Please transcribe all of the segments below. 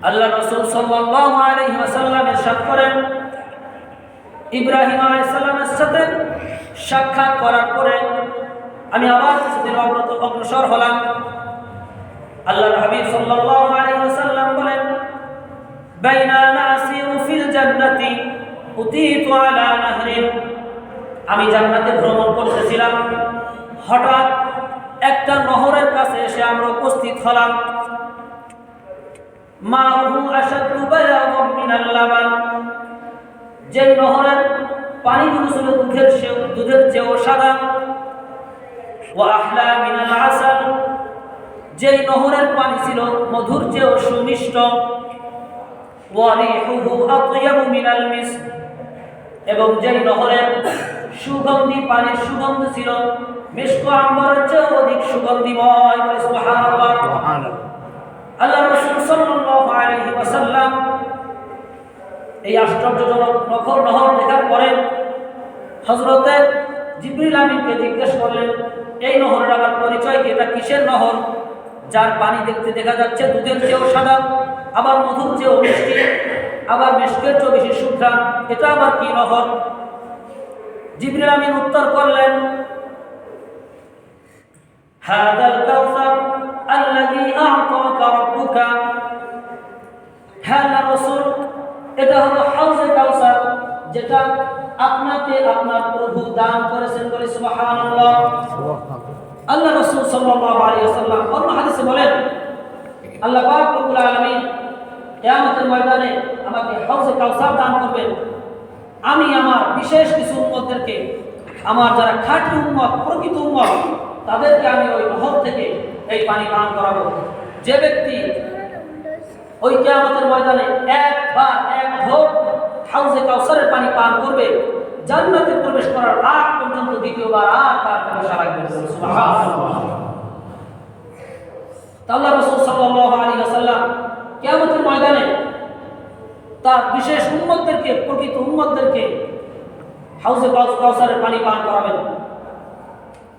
আল্লাহ রাসূল সাল্লাল্লাহু আলাইহি ওয়াসাল্লাম ইরশাদ করেন, ইব্রাহিম আলাইহিস সালামের সাথে সাক্ষাৎ করার পরে আমি আবার কিছুদিন অগ্রসর হলাম। আল্লাহর হাবিব সাল্লাল্লাহু আলাইহি ওয়াসাল্লাম বলেন, বাইনা নাসিরু ফিল জান্নাতি উতিতু আলা নাহরিন। আমি জান্নাতে ভ্রমণ করতেছিলাম, হঠাৎ একটা নহরের কাছে এসে আমরা উপস্থিত হলাম। মাহু আশাদ্দু বায়াদাম মিনাল লাবান, যে নহরের পানিগুলো ছিল দুধের চেয়েও সাদা। ওয়া আহলা মিনাল আসাল, যে নহরের পানি ছিল মধুর চেয়েও সুমিষ্ট। ওয়া রিহুহু আতয়াবু মিনাল মিস্ক, এবং যে নহরের সুগন্ধি পানির সুগন্ধ ছিল মিস্ক আম্বরের চেয়েও অধিক সুগন্ধিময়। সুবহানাল্লাহ। আল্লাহ রাসূল সাল্লাল্লাহু আলাইহি ওয়াসাল্লাম এই আশ্চর্যজনক নহর দেখার পরে হযরতে জিবরিল আমিনকে জিজ্ঞেস করলেন, এই নহরের আবার পরিচয় কি? এটা কিসের নহর যার পানি দেখতে দেখা যাচ্ছে দুধের চেয়েও সাদা, আবার মধুর চেয়েও মিষ্টি, আবার মিষ্কের চেয়েও বেশি সুঘ্রাণ? এটা আবার কি নহর? জিবরিল আমিন উত্তর করলেন, হাদাল কাউসার আল্লাযী আ'তাকা রাব্বুকা। হ্যাঁ আল্লাহ রাসূল, এটা হলো হাউজে কাউসার, যেটা আপনাকে আপনার প্রভু দান করেছেন। বলে সুবহানাল্লাহ। আল্লাহ রাসূল সাল্লাল্লাহু আলাইহি ওয়াসাল্লাম অন্য হাদিসে বলেন, আল্লাহ পাক রব্বুল আলামিন কিয়ামতের ময়দানে আমাকে হাউজে কাউসার দান করবেন। আমি আমার বিশেষ কিছু উম্মতদেরকে, আমার যারা খাঁটি উম্মত, প্রকৃত উম্মত, তাদেরকে আমি ওই নহর থেকে এই পানি পান করাবো। যে ব্যক্তি ওই কিয়ামতের ময়দানে এক ঢোক হাউজে কাউসারের পানি পান করবে, জান্নাতে প্রবেশ করার আগ পর্যন্ত দ্বিতীয়বার আর তার পিপাসা লাগবে না। সুবহানাল্লাহ। আল্লাহ রাসূল সাল্লাল্লাহু আলাইহি ওয়াসাল্লাম কিয়ামতের ময়দানে তার বিশেষ উম্মতদেরকে, প্রকৃত উম্মতদেরকে হাউজে কাউসারের পানি পান করাবেন।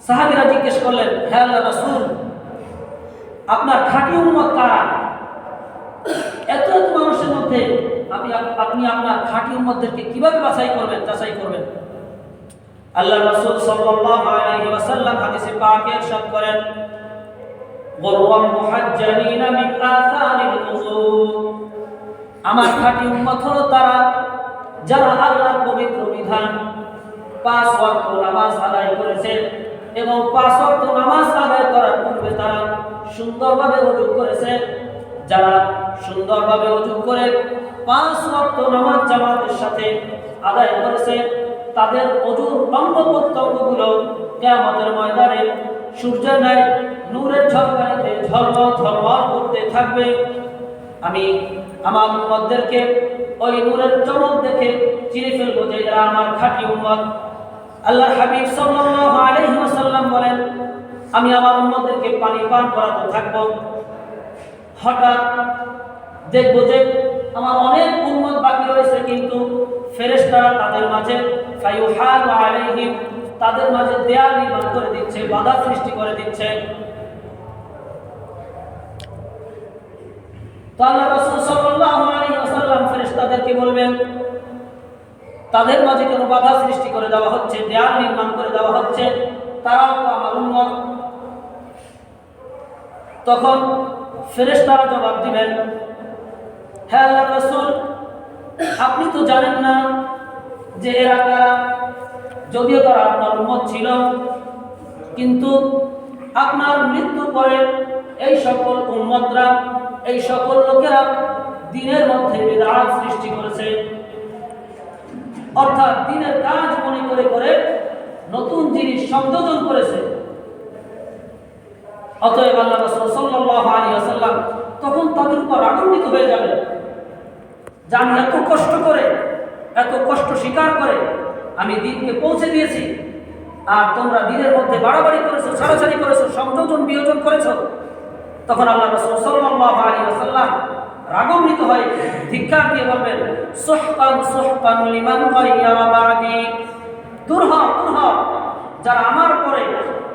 সাহাবীরা জিজ্ঞেস করলেন, হে আল্লাহর রাসূল, আপনার খাঁটি উম্মত কারা? এত মানুষের মধ্যে আপনি আপনার খাঁটি উম্মতদেরকে কিভাবে যাচাই করবেন? আল্লাহর রাসূল সাল্লাল্লাহু আলাইহি ওয়াসাল্লাম হাদিসে পাকে ইরশাদ করেন, গুররাম মুহাজ্জালিনা মিন আসারিল উযু। আমার খাঁটি উম্মত হলো তারা যারা আল্লাহর পবিত্র বিধান 5 ওয়াক্ত নামাজ আদায় করেছে, এবং 5 ওয়াক্ত নামাজ আদায় করার পূর্বে তারা সুন্দরভাবে ওযু করেছে। যারা সুন্দরভাবে ওযু করে 5 ওয়াক্ত নামাজ জামাতের সাথে আদায় করেছে, তাদের ওযুর অঙ্গ প্রত্যঙ্গগুলো কিয়ামতের ময়দানে সূর্যের ন্যায় নূরের ঝলকানিতে ঝলমল করতে থাকবে। আমি আমার উম্মতদেরকে ওই নূরের চমক দেখে চিনে ফেলবো যে এরা আমার খাঁটি উম্মত। আল্লাহর হাবিব সাল্লাল্লাহু আলাইহি ওয়াসাল্লাম বলেন, আমি আমার উম্মতদেরকে পানি পান করাতে থাকবো। হঠাৎ দেখবো যে আমার অনেক উম্মত বাকি রয়েছে, কিন্তু ফেরেশতারা তাদের মাঝে ফায়ুহালু আলাইহিম, তাদের মাঝে দেয়াল নির্মাণ করে দিচ্ছে, বাধা সৃষ্টি করে দিচ্ছে। তো আল্লাহ রাসূল সাল্লাল্লাহু আলাইহি ওয়াসাল্লাম ফেরেশতাদেরকে বলবেন, তাদের মাঝে কেন বাধা সৃষ্টি করে দেওয়া হচ্ছে, দেয়াল নির্মাণ করে দেওয়া হচ্ছে? তারাও তো আমার উম্মত। তখন ফেরেশতারা জবাব দিবেন, হে আল্লাহর রাসূল, আপনি তো জানেন না যে এরা কারা। যদিও তারা আপনার উম্মত ছিল, কিন্তু আপনার মৃত্যুর পরে এই সকল উম্মতরা, এই সকল লোকেরা দ্বীনের মধ্যে বিদআত সৃষ্টি করেছে, অর্থাৎ দ্বীনের কাজ মনে করে নতুন জিনিস সংযোজন করেছে। অতএব আল্লাহ রাসূল সাল্লাল্লাহু আলাইহি ওয়াসাল্লাম তখন তাদের উপর রাগান্বিত হয়ে যাবেন যে আমি এত কষ্ট স্বীকার করে আমি দ্বীনকে পৌঁছে দিয়েছি, আর তোমরা দ্বীনের মধ্যে বাড়াবাড়ি করেছো, ছাড়াছাড়ি করেছো, সংযোজন বিয়োজন করেছো। তখন আল্লাহ রাসূল সাল্লাল্লাহু আলাইহি ওয়াসাল্লাম রাগান্বিত হয়ে ধিক্কার দিয়ে বলবেন, সুহকান লিমান গায়্যারা বা'দি। দূর হও, যারা আমার পরে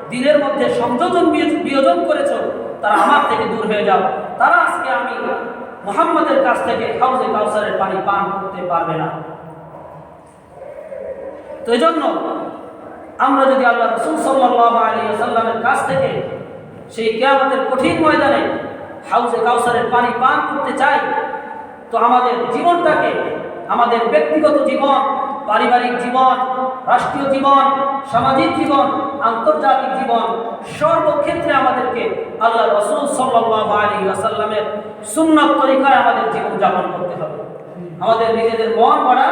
দ্বীনের মধ্যে সংযোজন বিয়োজন করেছো, তারা আমার থেকে দূর হয়ে যাও। তারা আজকে আমি মুহাম্মাদের কাছ থেকে হাউজে কাউসারের পানি পান করতে পারবে না। তো এজন্য আমরা যদি আল্লাহ রাসূল সাল্লাল্লাহু আলাইহি ওয়াসাল্লামের কাছ থেকে সেই কিয়ামতের কঠিন ময়দানে হাউজে কাউসারের পানি পান করতে চাই, তো আমাদের জীবনটাকে, আমাদের ব্যক্তিগত জীবন, পারিবারিক জীবন, রাষ্ট্রীয় জীবন, সামাজিক জীবন, আন্তর্জাতিক জীবন, সর্বক্ষেত্রে আমাদেরকে আল্লাহ রাসূল সাল্লাল্লাহু আলাইহি ওয়াসাল্লামের সুন্নাত তরিকায় আমাদের জীবন যাপন করতে হবে। আমাদের নিজেদের মন গড়া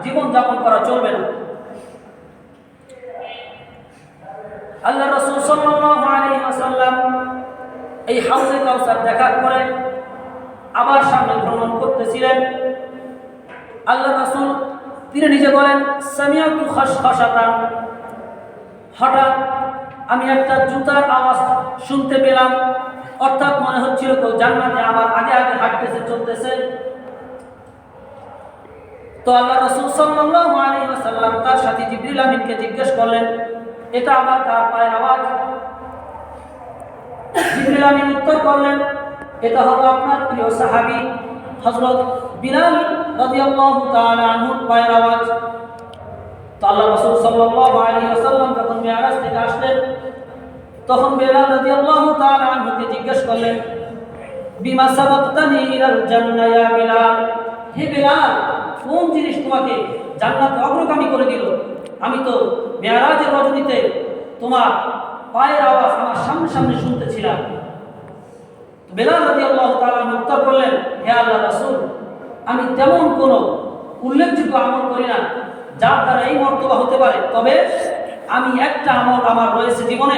জীবন যাপন করা চলবে না। আল্লাহ রাসূল সাল্লাল্লাহু আলাইহি ওয়াসাল্লাম এই হাউজে কাউসার দেখার পরে আবার সামনে ভ্রমণ করতেছিলেন। আল্লাহ রাসূল তিনি নিজে বলেন, সামিআতু খাশখাশাতান, হঠাৎ আমি একটা জুতার আওয়াজ শুনতে পেলাম, অর্থাৎ মনে হচ্ছিল কেউ জান্নাতে আমার আগে আগে হাঁটতেছে, চলতেছে। তো আল্লাহ রাসূল সাল্লাল্লাহু আলাইহি ওয়াসাল্লাম তার সাথী জিবরিল আমিনকে জিজ্ঞেস করলেন, এটা আবার কার পায়ের আওয়াজ? জিবরিল আমিন উত্তর করলেন, এটা হলো আপনার প্রিয় সাহাবী হযরত বিলাল রাদিয়াল্লাহু তাআলা আনহুর পায়ের আওয়াজ। তো আল্লাহ রাসূল সাল্লাল্লাহু আলাইহি ওয়াসাল্লাম যখন মিরাজ থেকে আসলেন, তখন বিলাল রাদিয়াল্লাহু তাআলা আনহুকে জিজ্ঞেস করলেন, বিমা সাবাকতানি ইলাল জান্নাহ ইয়া বিলাল, হে বিলাল, কোন জিনিস তোমাকে জান্নাতে অগ্রগামী করে দিল? আমি তো মিরাজের রজনীতে তোমার পায়ের আওয়াজ আমার সামনে সামনে শুনতেছিলাম। বিলাল রাদিয়াল্লাহু তাআলা উত্তর করলেন, হে আল্লাহর রাসূল, আমি তেমন কোনো উল্লেখযোগ্য আমল করি না যার দ্বারা এই মর্তবা হতে পারে, তবে আমি একটা আমল আমার রয়েছে জীবনে,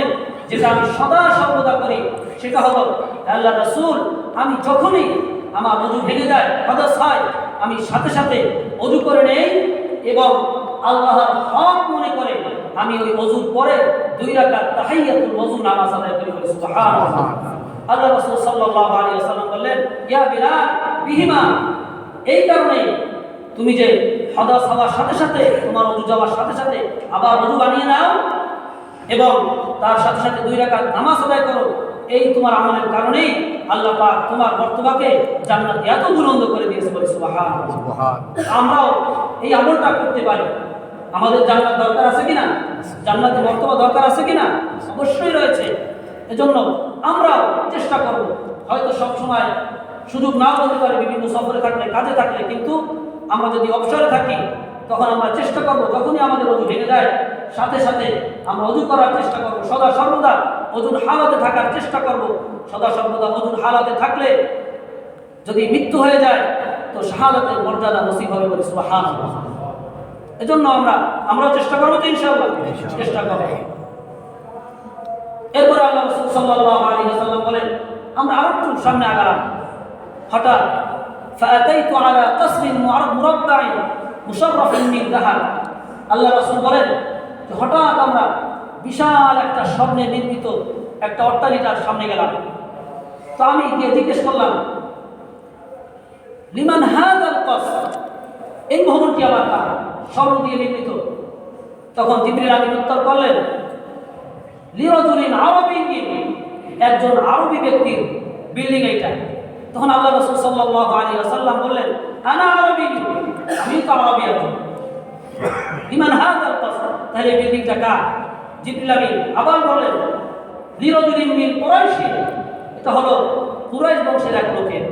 যেটা আমি সদা সর্বদা করি, সেটা হলো আল্লাহর রাসূল, আমি যখনই আমার ওযু ভেঙে যায়, হাদাস হয়, আমি সাথে সাথে ওযু করে নেই এবং আল্লাহর হক মনে করে আমি ওই ওযুর পরে 2 রাকাত তাহিয়াতুল ওযু নামাজ আদায় করি। সুবহানাল্লাহ। আল্লাহ রাসূল সাল্লাল্লাহু আলাইহি ওয়াসাল্লাম বললেন, ইয়া বিলাল, বিহিমা, এই কারণে তুমি যে হাদাস হওয়ার সাথে সাথে, তোমার ওযু যাওয়ার সাথে সাথে আবার ওযু বানিয়ে নাও এবং তার সাথে সাথে 2 রাকাত নামাজ আদায় করো, এই তোমার আমলের কারণেই আল্লাহ পাক তোমার মর্তবাকে জান্নাতে এত বুলন্দ করে দিয়েছে। বলে সুবহানাল্লাহ। আমরাও এই আমলটা করতে পারি। আমাদের জান্নাত দরকার আছে কিনা? জান্নাতে মর্তবা দরকার আছে কিনা? অবশ্যই রয়েছে। এজন্য আমরাও চেষ্টা করব। হয়তো সব সময় সুযোগ নাও হতে পারে, বিভিন্ন সফরে থাকলে, কাজে থাকলে, কিন্তু আমরা যদি অবসরে থাকি তখন আমরা চেষ্টা করব, যখনই আমাদের ওযু ভেঙে যায় সাথে সাথে আমরা ওযু করার চেষ্টা করব, সদা সর্বদা ওযুর হালাতে থাকার চেষ্টা করব। সদা সর্বদা ওযুর হালাতে থাকলে যদি মৃত্যু হয়ে যায় তো শাহাদাতের মর্যাদা নসিব হবে। বলে সুবহানাল্লাহ। এজন্য আমরাও চেষ্টা করব, তো ইনশাআল্লাহ চেষ্টা করব। এরপরে আল্লাহ রাসূল সাল্লাল্লাহু আলাইহি ওয়াসাল্লাম বলেন, আমরা আরেকটু সামনে আগালাম। হঠাৎ ফাআতাইতু আলা কাসরিন মুরাব্বাইন মুশাররাফিন মিন যাহাব, আল্লাহ রাসূল বলেন যে হঠাৎ আমরা বিশাল একটা স্বর্ণে নির্মিত একটা অট্টালিকার সামনে গেলাম। তো আমি গিয়ে জিজ্ঞেস করলাম, লিমান হাযাল কাসর, এই ভবনটি আবার কার? স্বর্ণ দিয়ে নির্মিত। তখন জিবরিল আমিন উত্তর করলেন, লিরাজুলিন আরাবিয়্যিন, একজন আরবি ব্যক্তির বিল্ডিং এইটা। তখন আল্লাহ রাসূল সাল্লাল্লাহু আলাইহি ওয়াসাল্লাম বললেন, আনা আরবি, আমি তো আরবি আছি। লিমান হাযাল কাসর, তাহলে বিল্ডিংটা কার? জিবরিল আমিন আবার বললেন, লিরাজুলিন মিন কুরাইশ, এটা হলো কুরাইশ বংশের এক লোকের।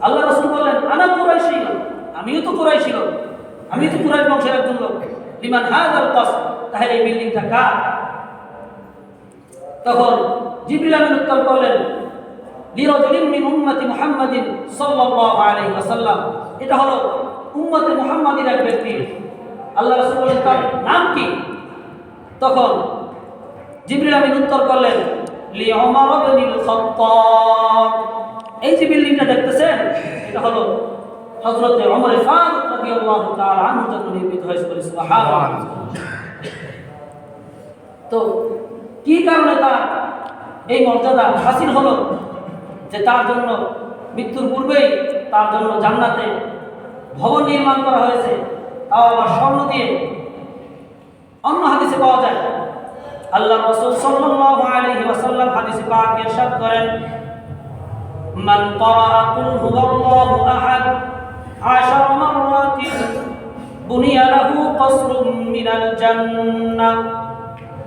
আল্লাহ রাসূল বললেন, আনা কুরাইশী, আমিও তো কুরাইশী লোক, আমি তো কুরাইশ বংশের একজন লোক। লিমান হাযাল কাসর, তাহলে এই বিল্ডিংটা কার? তখন জিবরিল আমিন উত্তর করলেন, লিরাজুলিন মিন উম্মতি মুহাম্মাদিন সাল্লাল্লাহু আলাইহি ওয়াসাল্লাম, এটা হলো উম্মতে মুহাম্মাদির এক ব্যক্তি। আল্লাহ রাসূল বলেন, তার নাম কি? তখন জিবরিল আমিন উত্তর করলেন, লি উমর ইবনুল খাত্তাব, এই যে বিল্ডিংটা দেখতেছেন এটা হলো হযরত ওমর ফারুক রাদিয়াল্লাহু তাআলা আনহু জন্য নির্মিত হয়েছে। বলে সুবহানাল্লাহ। তো কি কারণে তার এই মর্যাদা হাসিল হলো? যে তার জন্য মৃত্যুর পূর্বেই তার জন্য জান্নাতে ভবন নির্মাণ করা হয়েছে, তাও আবার স্বর্ণ দিয়ে। অন্য হাদিসে পাওয়া যায়, আল্লাহ রাসূল সাল্লাল্লাহু আলাইহি ওয়াসাল্লাম হাদিসে পাক ইরশাদ করেন, মান ক্বারা কুল হুয়াল্লাহু আহাদ 10 মাররাতিন বুনিয়া লাহু কসরুম মিনাল জান্নাহ।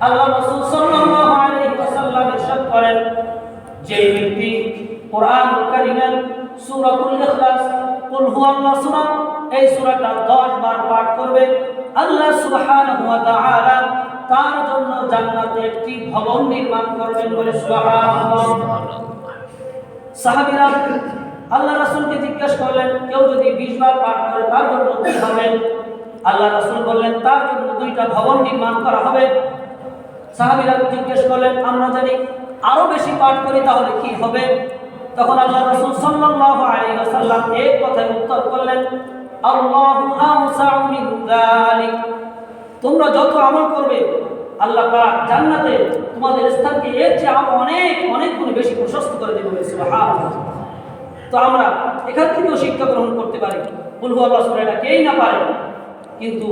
আল্লাহ রাসূল সাল্লাল্লাহু আলাইহি ওয়াসাল্লাম ইরশাদ করেন, যে ব্যক্তি কোরআনুল কারীমের সূরাতুল ইখলাস কুল হুয়াল্লাহু সূরা, এই সূরাটা 10 বার পাঠ করবে, আল্লাহ সুবহানাহু ওয়া তাআলা তার জন্য জান্নাতে একটি ভবন নির্মাণ করবেন বলে সুবহানাল্লাহ। সাহাবীরা আল্লাহ রাসূলকে জিজ্ঞাসা করলেন, কেউ যদি 20 বার পাঠ করে তার জন্য কি হবে? আল্লাহ রাসূল বললেন, তার জন্য 2টা ভবন নির্মাণ করা হবে। সাহাবীরা জিজ্ঞাসা করলেন, আমরা জানি আরো বেশি পাঠ করি তাহলে কি হবে? তখন আল্লাহ রাসূল সাল্লাল্লাহু আলাইহি ওয়াসাল্লাম এক কথায় উত্তর করলেন, আল্লাহু আওসাউ মিন যালিক। তোমরা যত আমল করবে আল্লাহ পাক জান্নাতে তোমাদের স্থানকে এর চেয়ে আরো অনেক অনেক গুণ বেশি প্রশস্ত করে দেবে। সুবহানাল্লাহ। তো আমরা এখান থেকেও শিক্ষা গ্রহণ করতে পারি। কুল হুয়াল্লাহু সূরাটা কেই না পারে, কিন্তু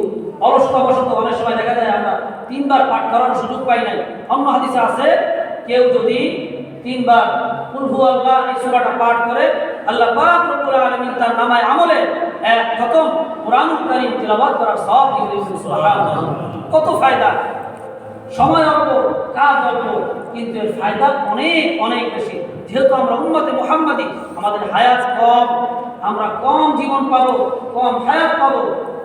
অলসতাবশত অনেক সময় দেখা যায় আমরা 3 বার পাঠ করার সুযোগ পাই নাই। অন্য হাদিসে আছে, কেউ যদি 3 বার কুল হুয়াল্লাহ এই সূরাটা পাঠ করে, আল্লাহ পাক রব্বুল আলামিন তার নামায় আমলে এক খতম কোরআনুল কারীম তিলাওয়াত করার সওয়াব দিয়ে দিয়েছেন। সুবহানাল্লাহ। কত ফায়দা! সময় অল্প, কাজ অল্প, কিন্তু এর ফায়দা অনেক অনেক বেশি। যেহেতু আমরা উম্মতে মুহাম্মাদি, আমাদের হায়াত কম, আমরা কম জীবন পাবো, কম হায়াত পাবো,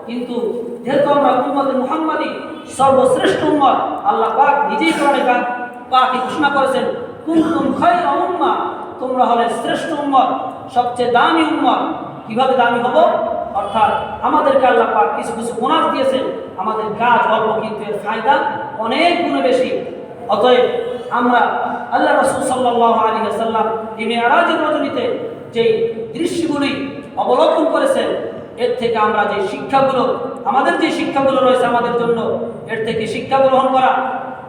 কিন্তু যেহেতু আমরা উম্মতে মুহাম্মাদি সর্বশ্রেষ্ঠ উম্মত, আল্লাহ পাক নিজেই কোরআনে পাকে ঘোষণা করেছেন, কুনতুম খায়রা উম্মাহ, তোমরা হলে শ্রেষ্ঠ উম্মত, সবচেয়ে দামি উম্মত। কিভাবে দামি হব? অর্থাৎ আমাদেরকে আল্লাহ পাক কিছু কিছু বোনাস দিয়েছেন, আমাদের কাজ অল্প কিন্তু এর ফায়দা অনেক গুণে বেশি। অতএব আমরা আল্লাহ রাসূল সাল্লাল্লাহু আলাইহি ওয়াসাল্লাম এই মিরাজের রজনীতে যেই দৃশ্যগুলি অবলোকন করেছেন, এর থেকে আমরা যে শিক্ষাগুলো, আমাদের যে শিক্ষাগুলো রয়েছে আমাদের জন্য, এর থেকে শিক্ষা গ্রহণ করা।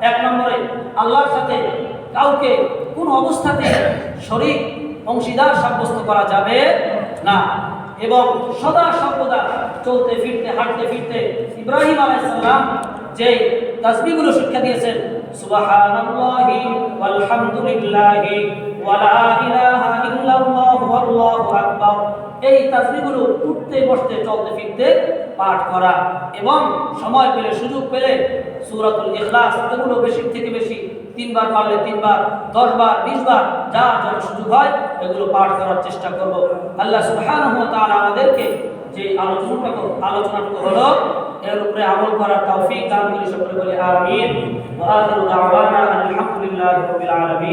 1 নম্বরে, আল্লাহর সাথে কাউকে কোনো অবস্থাতে শরীক অংশীদার সাব্যস্ত করা যাবে না, এবং সদা সর্বদা চলতে ফিরতে হাঁটতে ফিরতে ইব্রাহিম আলাইহিস সালাম যে তাসবিহগুলো শিক্ষা দিয়েছেন, সুবহানাল্লাহি ওয়ালহামদুলিল্লাহি ওয়া লা ইলাহা ইল্লাল্লাহু আল্লাহু আকবার, এই তাসবিহগুলো উঠতে বসতে চলতে ফিরতে পাঠ করা, এবং সময় পেলে সুযোগ পেলে সূরাতুল ইখলাস এগুলো বেশি থেকে বেশি 3 বার পারলে 3 বার, 10 বার, 20 বার, যার যত সুযোগ হয় এগুলো পাঠ করার চেষ্টা করব। আল্লাহ সুবহানাহু ওয়া তাআলা আমাদেরকে যে আলোচনাটুকু হলো এর উপরে আমল করার তৌফিক দান করে সকলে বলি আমিন। ওয়া আখিরু দাওয়ানা আলহামদুলিল্লাহি রাব্বিল আলামিন।